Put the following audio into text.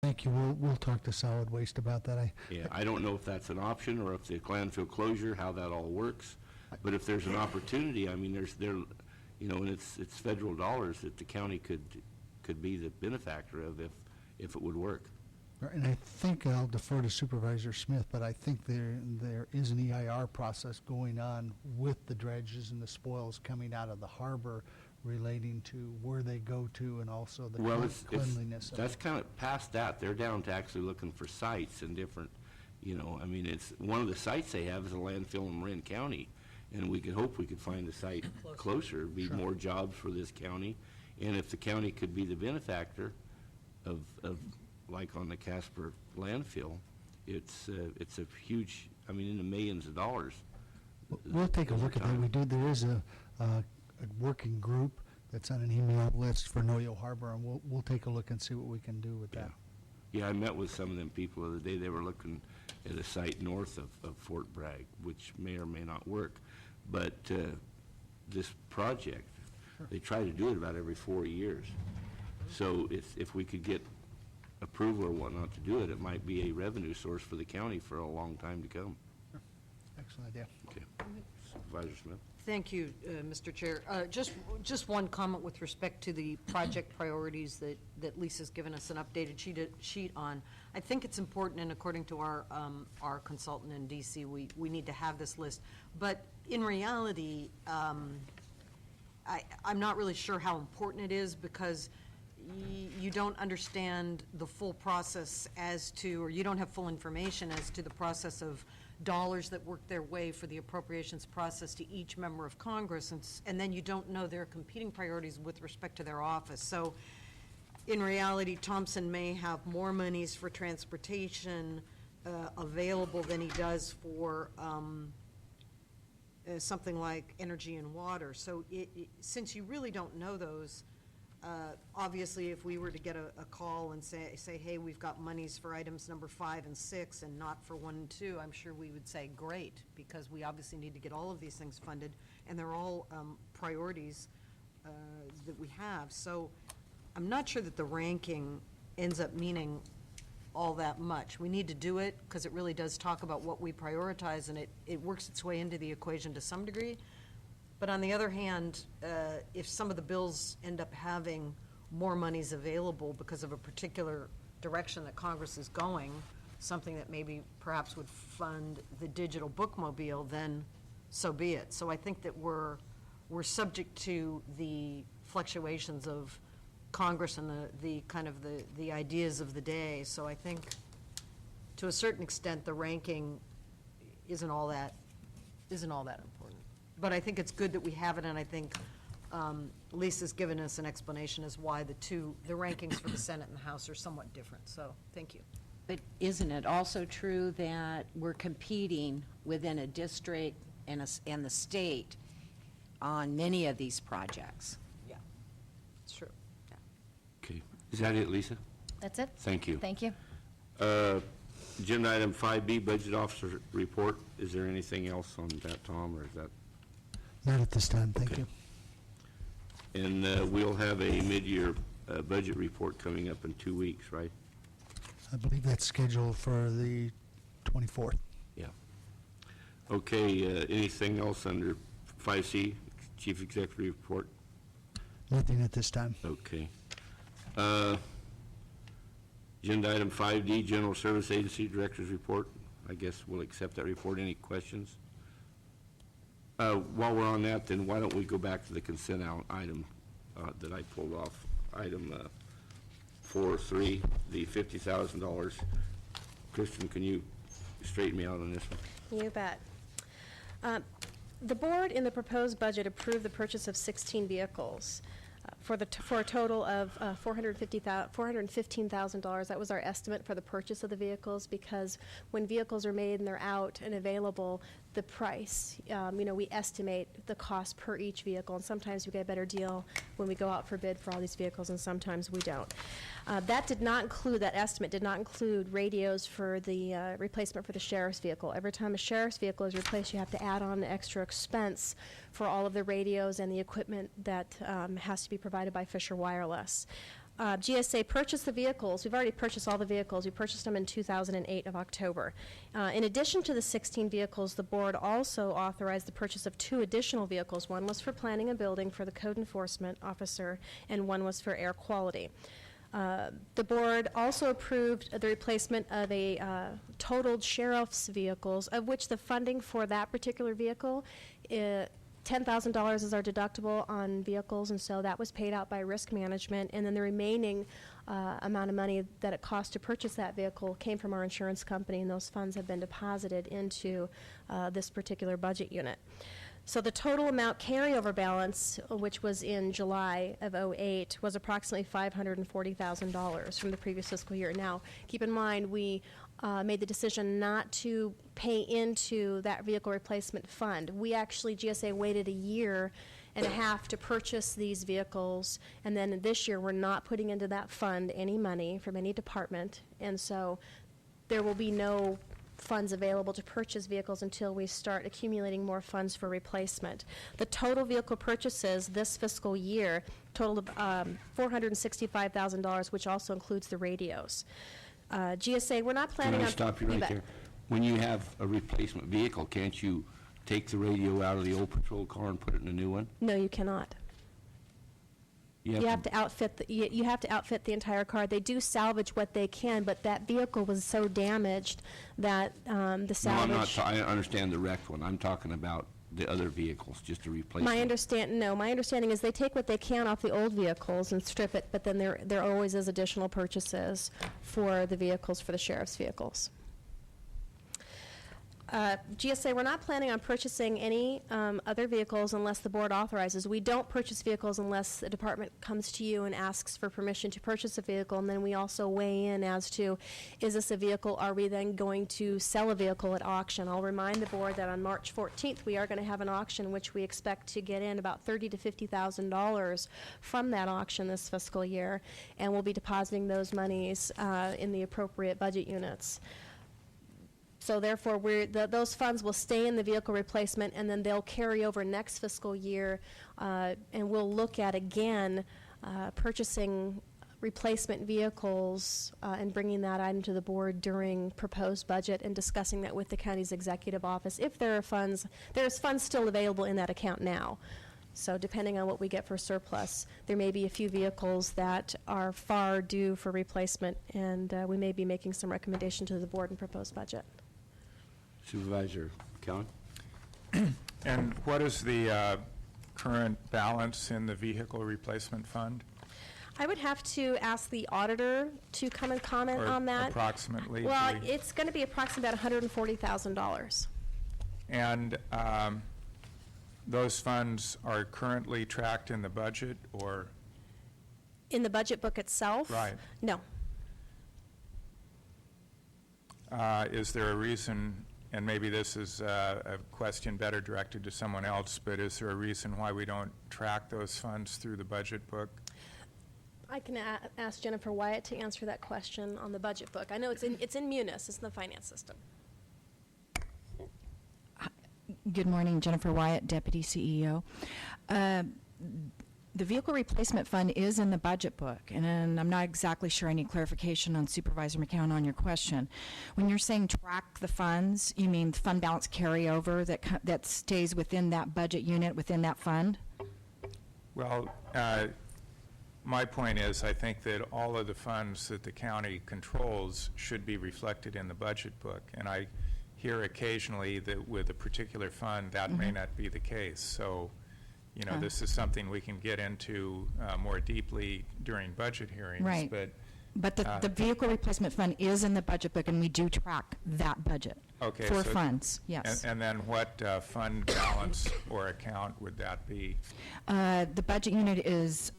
Thank you. We'll talk to solid waste about that. Yeah, I don't know if that's an option or if the landfill closure, how that all works. But if there's an opportunity, I mean, and it's federal dollars that the county could be the benefactor of if it would work. And I think I'll defer to Supervisor Smith, but I think there is an EIR process going on with the dredges and the spoils coming out of the harbor relating to where they go to and also the cleanliness. That's kind of past that. They're down to actually looking for sites and different, I mean, it's one of the sites they have is a landfill in Marin County, and we could hope we could find a site closer, be more jobs for this county, and if the county could be the benefactor of like on the Casper landfill, it's a huge, I mean, in the millions of dollars. We'll take a look at that. There is a working group that's on an email list for Noyo Harbor, and we'll take a look and see what we can do with that. Yeah, I met with some of them people the other day. They were looking at a site north of Fort Bragg, which may or may not work. But this project, they try to do it about every 4 years. So if we could get approval or whatnot to do it, it might be a revenue source for the county for a long time to come. Excellent idea. Okay. Supervisor Smith. Thank you, Mr. Chair. Just one comment with respect to the project priorities that Lisa's given us an updated sheet on. I think it's important, and according to our consultant in DC, we need to have this list. But in reality, I'm not really sure how important it is, because you don't understand the full process as to, or you don't have full information as to the process of dollars that work their way for the appropriations process to each member of Congress, and then you don't know their competing priorities with respect to their office. So in reality, Thompson may have more monies for transportation available than he does for something like energy and water. So since you really don't know those, obviously, if we were to get a call and say, hey, we've got monies for items number 5 and 6 and not for 1 and 2, I'm sure we would say, great, because we obviously need to get all of these things funded, and they're all priorities that we have. So I'm not sure that the ranking ends up meaning all that much. We need to do it because it really does talk about what we prioritize, and it works its way into the equation to some degree. But on the other hand, if some of the bills end up having more monies available because of a particular direction that Congress is going, something that maybe perhaps would fund the digital bookmobile, then so be it. So I think that we're subject to the fluctuations of Congress and the kind of the ideas of the day. So I think to a certain extent the ranking isn't all that important. But I think it's good that we have it, and I think Lisa's given us an explanation as why the rankings for the Senate and the House are somewhat different. So thank you. But isn't it also true that we're competing within a district and the state on many of these projects? Yeah, it's true. Yeah. Okay. Is that it, Lisa? That's it. Thank you. Thank you. Agenda item 5B, Budget Officer Report. Is there anything else on that, Tom, or is that? Not at this time, thank you. And we'll have a mid-year budget report coming up in 2 weeks, right? I believe that's scheduled for the 24th. Yeah. Okay, anything else under 5C, Chief Executive Report? Nothing at this time. Okay. Agenda item 5D, General Service Agency Director's Report. I guess we'll accept that report. Any questions? While we're on that, then why don't we go back to the consent item that I pulled off, item 4.3, the $50,000. Kristen, can you straighten me out on this one? You bet. The board in the proposed budget approved the purchase of 16 vehicles for a total of $415,000. That was our estimate for the purchase of the vehicles, because when vehicles are made and they're out and available, the price, we estimate the cost per each vehicle, and sometimes we get a better deal when we go out for bid for all these vehicles, and sometimes we don't. That estimate did not include radios for the replacement for the sheriff's vehicle. Every time a sheriff's vehicle is replaced, you have to add on an extra expense for all of the radios and the equipment that has to be provided by Fisher Wireless. GSA purchased the vehicles. We've already purchased all the vehicles. We purchased them in 2008 of October. In addition to the 16 vehicles, the board also authorized the purchase of 2 additional vehicles. One was for planning and building for the code enforcement officer, and one was for air quality. The board also approved the replacement of a totaled sheriff's vehicles, of which the funding for that particular vehicle, $10,000 is our deductible on vehicles, and so that was paid out by risk management, and then the remaining amount of money that it cost to purchase that vehicle came from our insurance company, and those funds have been deposited into this particular budget unit. So the total amount carryover balance, which was in July of '08, was approximately $540,000 from the previous fiscal year. Now, keep in mind, we made the decision not to pay into that vehicle replacement fund. We actually, GSA waited a year and a half to purchase these vehicles, and then this year we're not putting into that fund any money from any department, and so there will be no funds available to purchase vehicles until we start accumulating more funds for replacement. The total vehicle purchases this fiscal year totaled $465,000, which also includes the radios. GSA, we're not planning on... Can I stop you You right bet. there? When you have a replacement vehicle, can't you take the radio out of the old patrol car and put it in a new one? No, you cannot. You have to outfit you have to outfit the entire car. They do salvage what they can, but that vehicle was so damaged that the salvage... No, I understand the wrecked one. I'm talking about the other vehicles, just to replace My them. understanding is they take what they can off the old vehicles and strip it, but then there always is additional purchases for the vehicles, for the sheriff's vehicles. GSA, we're not planning on purchasing any other vehicles unless the board authorizes. We don't purchase vehicles unless the department comes to you and asks for permission to purchase a vehicle, and then we also weigh in as to, is this a vehicle, are we then going to sell a vehicle at auction? I'll remind the board that on March 14th, we are going to have an auction which we expect to get in about $30,000 to $50,000 from that auction this fiscal year, and we'll be depositing those monies in the appropriate budget units. So therefore, those funds will stay in the vehicle replacement, and then they'll carry over next fiscal year, and we'll look at, again, purchasing replacement vehicles and bringing that item to the board during proposed budget and discussing that with the county's executive office. If there are funds, there's funds still available in that account now. So depending on what we get for surplus, there may be a few vehicles that are far due for replacement, and we may be making some recommendation to the board in proposed budget. Supervisor Cowan? And what is the current balance in the vehicle replacement fund? I would have to ask the auditor to come and comment Or on that. approximately, Well, please? it's going to be approximately about $140,000. And those funds are currently tracked in the budget, or? In the budget book itself? Right. No. Is there a reason, and maybe this is a question better directed to someone else, but is there a reason why we don't track those funds through the budget book? I can ask Jennifer Wyatt to answer that question on the budget book. I know it's in Munis, it's in the finance system. Good morning, Jennifer Wyatt, Deputy CEO. The vehicle replacement fund is in the budget book, and I'm not exactly sure I need clarification on Supervisor McCown on your question. When you're saying track the funds, you mean the fund balance carryover that stays within that budget unit, within that fund? Well, my point is, I think that all of the funds that the county controls should be reflected in the budget book, and I hear occasionally that with a particular fund, that may not be the case. So, you know, this is something we can get into more deeply during budget hearings. Right. But the vehicle replacement fund is in the budget book, and we do track that budget Okay, for so- funds, yes. And then what fund balance or account would that be? The budget unit is